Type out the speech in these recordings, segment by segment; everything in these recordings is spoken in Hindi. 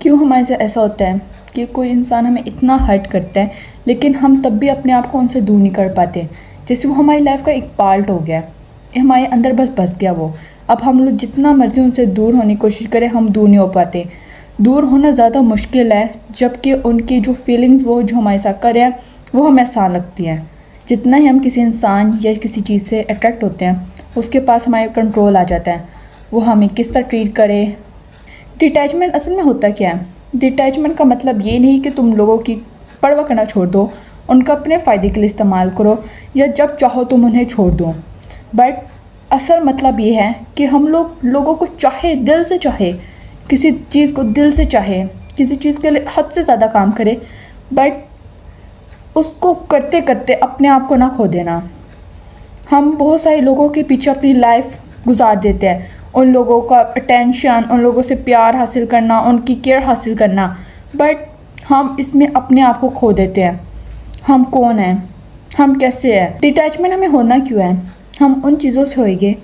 क्यों हमारे साथ ऐसा होता है कि कोई इंसान हमें इतना हर्ट करता है लेकिन हम तब भी अपने आप को उनसे दूर नहीं कर पाते। जैसे वो हमारी लाइफ का एक पार्ट हो गया, हमारे अंदर बस गया वो। अब हम लोग जितना मर्जी उनसे दूर होने की कोशिश करें, हम दूर नहीं हो पाते। दूर होना ज़्यादा मुश्किल है, जबकि उनकी जो फीलिंग्स वो जो हमारे साथ कर रहे हैं वो हमें आसान लगती है। जितना ही हम किसी इंसान या किसी चीज़ से अट्रैक्ट होते हैं, उसके पास हमारे कंट्रोल आ जाता है, वो हमें किस तरह ट्रीट करे। डिटैचमेंट असल में होता क्या है? डिटैचमेंट का मतलब ये नहीं कि तुम लोगों की परवाह करना छोड़ दो, उनका अपने फ़ायदे के लिए इस्तेमाल करो या जब चाहो तुम उन्हें छोड़ दो। बट असल मतलब ये है कि हम लोगों को चाहे, दिल से चाहे, किसी चीज़ को दिल से चाहे, किसी चीज़ के लिए हद से ज़्यादा काम करे, बट उसको करते करते अपने आप को ना खो देना। हम बहुत सारे लोगों के पीछे अपनी लाइफ गुजार देते हैं, उन लोगों का अटेंशन, उन लोगों से प्यार हासिल करना, उनकी केयर हासिल करना, बट हम इसमें अपने आप को खो देते हैं। हम कौन हैं, हम कैसे हैं? डिटैचमेंट हमें होना क्यों है? हम उन चीज़ों से होएंगे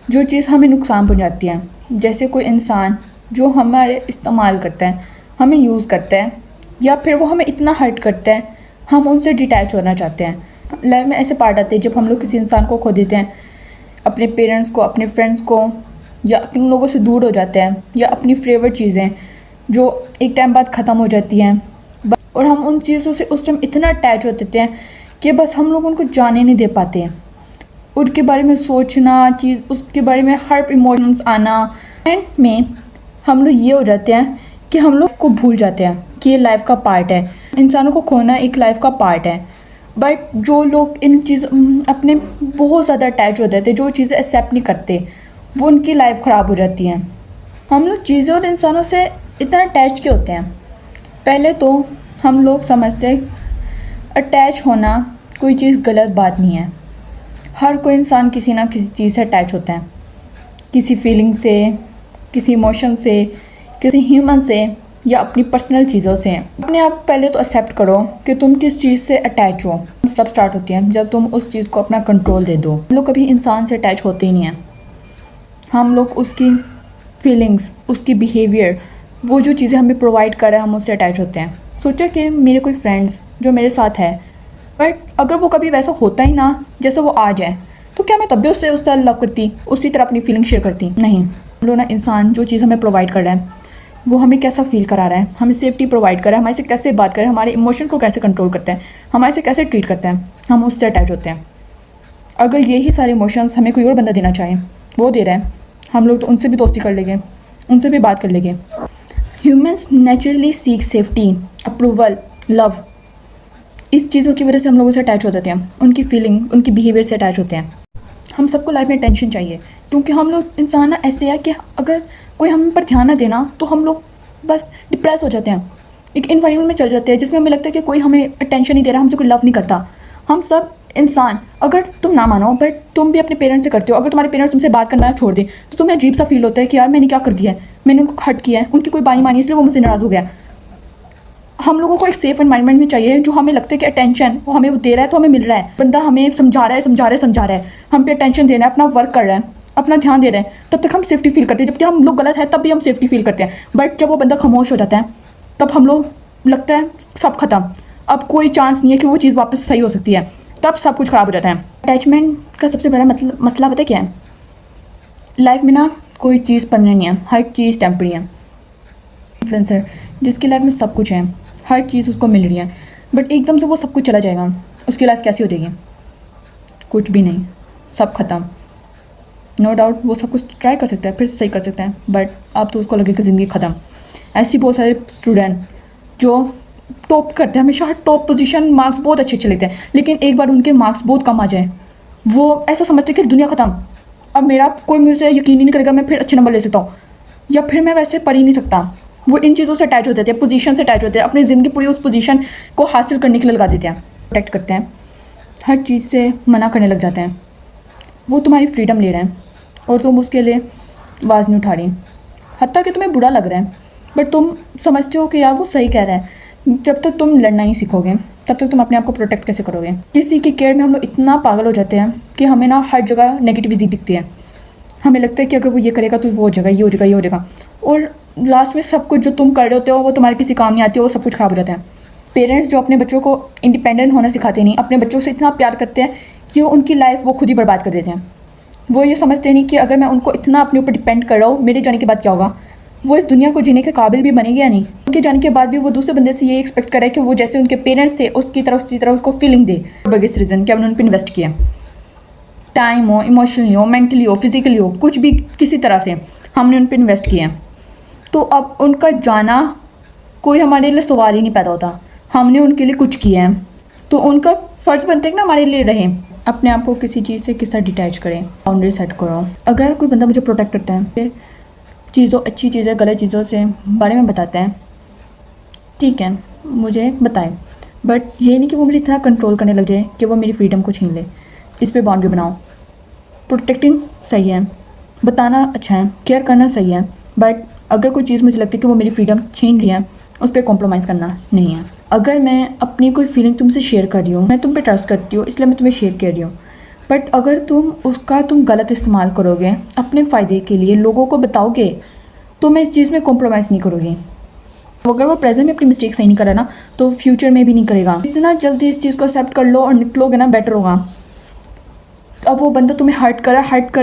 जो चीज़ हमें नुकसान पहुंचाती है। जैसे कोई इंसान जो हमारे इस्तेमाल करता है, हमें यूज़ करता है, या फिर वो हमें इतना हर्ट करता है, हम उनसे डिटैच होना चाहते हैं। लाइफ में ऐसे पार्ट आते हैं जब हम लोग किसी इंसान को खो देते हैं, अपने पेरेंट्स को, अपने फ्रेंड्स को, या अपने लोगों से दूर हो जाते हैं, या अपनी फेवरेट चीज़ें जो एक टाइम बाद ख़त्म हो जाती हैं, और हम उन चीज़ों से उस टाइम इतना अटैच हो जाते हैं कि बस हम लोग उनको जाने नहीं दे पाते। उनके बारे में सोचना, उसके बारे में हर इमोशंस आना, एंड में हम लोग ये हो जाते हैं कि हम लोग को भूल जाते हैं कि ये लाइफ का पार्ट है। इंसानों को खोना एक लाइफ का पार्ट है। बट जो लोग इन चीज़ अपने बहुत ज़्यादा अटैच हो जाते हैं, जो चीज़ें एक्सेप्ट नहीं करते, वो उनकी लाइफ ख़राब हो जाती है। हम लोग चीज़ों और इंसानों से इतना अटैच क्यों होते हैं? पहले तो हम लोग समझते अटैच होना कोई चीज़ गलत बात नहीं है। हर कोई इंसान किसी ना किसी चीज़ से अटैच होता है, किसी फीलिंग से, किसी इमोशन से, किसी ह्यूमन से, या अपनी पर्सनल चीज़ों से। अपने आप पहले तो एक्सेप्ट करो कि तुम किस चीज़ से अटैच हो। तब स्टार्ट होती है जब तुम उस चीज़ को अपना कंट्रोल दे दो। हम लोग कभी इंसान से अटैच होते ही नहीं हैं। हम लोग उसकी फीलिंग्स, उसकी बिहेवियर, वो जो चीज़ें हमें प्रोवाइड कर रहा है, हम उससे अटैच होते हैं। सोचा कि मेरे कोई फ्रेंड्स जो मेरे साथ है, बट अगर वो कभी वैसा होता ही ना जैसे वो आज है, तो क्या मैं तब भी उससे उस तरह लव करती, उसी तरह अपनी फीलिंग शेयर करती? नहीं। हम लोग ना इंसान जो चीज़ हमें प्रोवाइड कर रहा है, वो हमें कैसा फील करा रहा है, हमें सेफ्टी प्रोवाइड कर रहा है, हमारे से कैसे बात करे, हमारे इमोशन को कैसे कंट्रोल करते हैं, हमारे से कैसे ट्रीट करते हैं, हम उससे अटैच होते हैं। अगर यही सारे इमोशंस हमें कोई और बंदा देना चाहे, वो दे रहा है, हम लोग तो उनसे भी दोस्ती कर लेंगे, उनसे भी बात कर लेंगे। Humans naturally seek safety, approval, love. इस चीज़ों की वजह से हम लोगों से अटैच हो जाते हैं, उनकी फीलिंग, उनकी बिहेवियर से अटैच होते हैं। हम सबको लाइफ में टेंशन चाहिए, क्योंकि हम लोग इंसान ऐसे हैं कि अगर कोई हम पर ध्यान ना देना तो हम लोग बस डिप्रेस हो जाते हैं। एक इन्वायरमेंट में चल जाते हैं जिसमें हमें लगता है कि कोई हमें अटेंशन नहीं दे रहा, हमसे कोई लव नहीं करता। हम सब इंसान, अगर तुम ना मानो बट तुम भी अपने पेरेंट्स से करते हो, अगर तुम्हारे पेरेंट्स तुमसे बात करना छोड़ दें तो तुम्हें अजीब सा फील होता है कि यार मैंने क्या कर दिया है, मैंने उनको हर्ट किया है, उनकी कोई बानी मानी इसलिए वो मुझसे नाराज़ हो गया। हम लोगों को एक सेफ एनवायरनमेंट में चाहिए जो हमें लगता है कि अटेंशन वो हमें वो दे रहा है, तो हमें मिल रहा है, बंदा हमें समझा रहा है, हम पे अटेंशन दे रहा है, अपना वर्क कर रहा है, अपना ध्यान दे रहे हैं, तब तक हम सेफ्टी फील करते हैं। जबकि हम लोग गलत है तब भी हम सेफ्टी फील करते हैं, बट जब वो बंदा खामोश हो जाता है तब हम लोग लगता है सब खत्म, अब कोई चांस नहीं है कि वो चीज़ वापस सही हो सकती है, तब सब कुछ ख़राब हो जाता है। अटैचमेंट का सबसे बड़ा मसला पता क्या है? लाइफ में ना कोई चीज़ परमानेंट नहीं है, हर चीज़ टेम्पररी है। इन्फ्लुएंसर जिसकी लाइफ में सब कुछ है, हर चीज़ उसको मिल रही है, बट एकदम से वो सब कुछ चला जाएगा, उसकी लाइफ कैसी हो जाएगी? कुछ भी नहीं, सब खत्म। नो डाउट वो सब कुछ ट्राई कर सकता है, फिर सही कर सकता है, बट अब तो उसको लगेगा ज़िंदगी ख़त्म। ऐसी बहुत सारे स्टूडेंट जो टॉप करते हैं, हमेशा टॉप पोजीशन, मार्क्स बहुत अच्छे लेते हैं, लेकिन एक बार उनके मार्क्स बहुत कम आ जाए, वो ऐसा समझते हैं कि दुनिया ख़त्म, अब मेरा कोई मुझसे यकीन ही नहीं करेगा, मैं फिर अच्छे नंबर ले सकता हूँ, या फिर मैं वैसे पढ़ ही नहीं सकता। वो इन चीज़ों से अटैच होते हैं, पोजीशन से अटैच होते हैं, अपनी ज़िंदगी पूरी उस पोजीशन को हासिल करने के लिए लगा देते हैं, प्रोटेक्ट करते हैं, हर चीज़ से मना करने लग जाते हैं। वो तुम्हारी फ्रीडम ले रहे हैं और तुम उसके लिए आवाज़ नहीं उठा रही, हत्ता कि तुम्हें बुरा लग रहा है, बट तुम समझते हो कि यार वो सही कह रहा है। जब तक तुम लड़ना नहीं सीखोगे तब तक तुम अपने आप को प्रोटेक्ट कैसे करोगे? किसी की केयर में हम लोग इतना पागल हो जाते हैं कि हमें ना हर जगह नेगेटिविटी दिखती है, हमें लगता है कि अगर वो ये करेगा तो वो हो जाएगा, ये हो जाएगा, ये हो जाएगा, और लास्ट में सब कुछ जो तुम कर रहे होते हो वो तुम्हारे किसी काम नहीं आती हो, वो सब कुछ खराब हो जाता है। पेरेंट्स जो अपने बच्चों को इंडिपेंडेंट होना सिखाते नहीं, अपने बच्चों से इतना प्यार करते हैं कि वो उनकी लाइफ वो खुद ही बर्बाद कर देते हैं। वो ये समझते नहीं कि अगर मैं उनको इतना अपने ऊपर डिपेंड कर रहा हूँ, मेरे जाने के बाद क्या होगा, वो इस दुनिया को जीने के काबिल भी बनेगी या नहीं। उनके जाने के बाद भी वो दूसरे बंदे से ये एक्सपेक्ट करे कि वो जैसे उनके पेरेंट्स थे उसी तरह उसको फीलिंग दे। बिगेस्ट रीज़न कि हमने उन पर इन्वेस्ट किया, टाइम हो, इमोशनली हो, मेंटली हो, फिजिकली हो, कुछ भी किसी तरह से हमने उन पर इन्वेस्ट किया। तो अब उनका जाना कोई हमारे लिए सवाल ही नहीं पैदा होता, हमने उनके लिए कुछ किया है तो उनका फ़र्ज़ बनता है कि ना हमारे लिए रहें। अपने आप को किसी चीज़ से किस तरह डिटैच करें, बाउंड्री सेट करो। अगर कोई बंदा मुझे प्रोटेक्ट करता है, चीज़ों अच्छी चीज़ें गलत चीज़ों से बारे में बताता है, ठीक है मुझे बताए, बट ये नहीं कि वो मुझे इतना कंट्रोल करने लग जाए कि वो मेरी फ्रीडम को छीन ले। इस पे बाउंड्री बनाओ। प्रोटेक्टिंग सही है, बताना अच्छा है, केयर करना सही है, बट अगर कोई चीज़ मुझे लगती है कि वो मेरी फ्रीडम छीन रही है, उस पर कॉम्प्रोमाइज़ करना नहीं है। अगर मैं अपनी कोई फीलिंग तुमसे शेयर कर रही हूँ, मैं तुम पे ट्रस्ट करती हूँ इसलिए मैं तुम्हें शेयर कर रही हूँ, बट अगर तुम गलत इस्तेमाल करोगे अपने फ़ायदे के लिए, लोगों को बताओगे, तो मैं इस चीज़ में कॉम्प्रोमाइज़ नहीं करूँगी। अगर वो प्रेजेंट में अपनी मिस्टेक सही नहीं कर रहा ना, तो फ्यूचर में भी नहीं करेगा। जितना जल्दी इस चीज़ को एक्सेप्ट कर लो और निकलोगे ना, बेटर होगा। अब वो बंदा तुम्हें हर्ट कर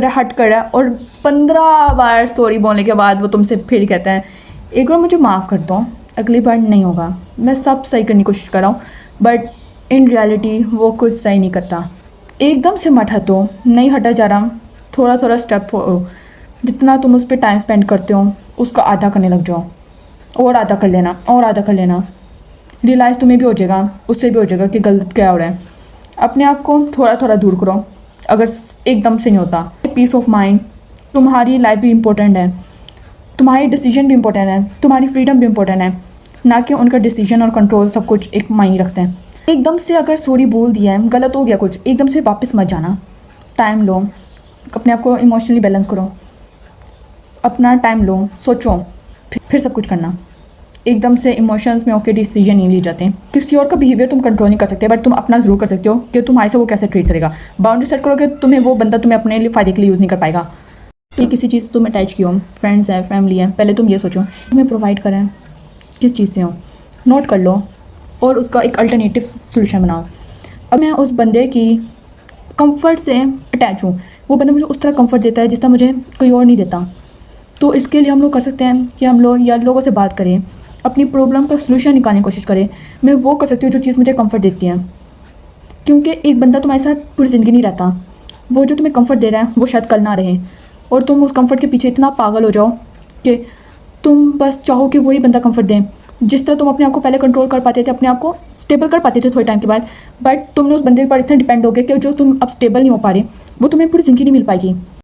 रहा है और 15 बार सॉरी बोलने के बाद वो तुमसे फिर कहता है एक बार मुझे माफ़ कर दो, अगली बार नहीं होगा, मैं सब सही करने की कोशिश कर रहा हूँ, बट इन रियलिटी वो कुछ सही नहीं करता। एकदम से मत हटो, नहीं हटा जा रहा, थोड़ा थोड़ा स्टेप हो, जितना तुम उस पर टाइम स्पेंड करते हो उसका आधा करने लग जाओ, और आधा कर लेना, और आधा कर लेना। रियलाइज़ तुम्हें भी हो जाएगा, उससे भी हो जाएगा कि गलत क्या हो रहा है। अपने आप को थोड़ा थोड़ा दूर करो, अगर एकदम से नहीं होता। पीस ऑफ माइंड, तुम्हारी लाइफ भी इम्पोर्टेंट है, तुम्हारी डिसीजन भी इम्पोर्टेंट है, तुम्हारी फ्रीडम भी इम्पोर्टेंट है, ना कि उनका डिसीजन और कंट्रोल सब कुछ एक मायने रखते हैं। एकदम से अगर सॉरी बोल दिया है, गलत हो गया कुछ, एकदम से वापस मत जाना, टाइम लो, अपने आप को इमोशनली बैलेंस करो, अपना टाइम लो, सोचो, फिर सब कुछ करना। एकदम से इमोशंस में होकर डिसीजन नहीं लिए जाते। किसी और का बिहेवियर तुम कंट्रोल नहीं कर सकते, बट तुम अपना ज़रूर कर सकते हो कि तुम्हारे से वो कैसे ट्रीट करेगा। बाउंड्री सेट करोगे, तुम्हें वो बंदा तुम्हें अपने लिए फ़ायदे के लिए यूज़ नहीं कर पाएगा। ये किसी चीज़ से तुम अटैच की हो, फ्रेंड्स है, फैमिली है, पहले तुम ये सोचो तुम्हें प्रोवाइड करें किस चीज़ से हो, नोट कर लो और उसका एक अल्टरनेटिव सोल्यूशन बनाओ। अब मैं उस बंदे की कंफर्ट से अटैच हूँ, वो बंदा मुझे उस तरह कंफर्ट देता है जिस तरह मुझे कोई और नहीं देता, तो इसके लिए हम लोग कर सकते हैं कि हम लोग या लोगों से बात करें, अपनी प्रॉब्लम का सलूशन निकालने की कोशिश करें। मैं वो कर सकती हूँ जो चीज़ मुझे कंफर्ट देती है, क्योंकि एक बंदा तुम्हारे साथ पूरी ज़िंदगी नहीं रहता। वो जो तुम्हें कंफर्ट दे रहा है वो शायद कल ना रहे, और तुम उस कंफर्ट के पीछे इतना पागल हो जाओ कि तुम बस चाहो कि वही बंदा कंफर्ट दें। जिस तरह तुम अपने आप को पहले कंट्रोल कर पाते थे, अपने आप को स्टेबल कर पाते थे थोड़े टाइम के बाद, बट तुमने उस बंदे पर इतना डिपेंड हो गया कि जो तुम अब स्टेबल नहीं हो पा रहे, वो तुम्हें पूरी ज़िंदगी नहीं मिल पाएगी।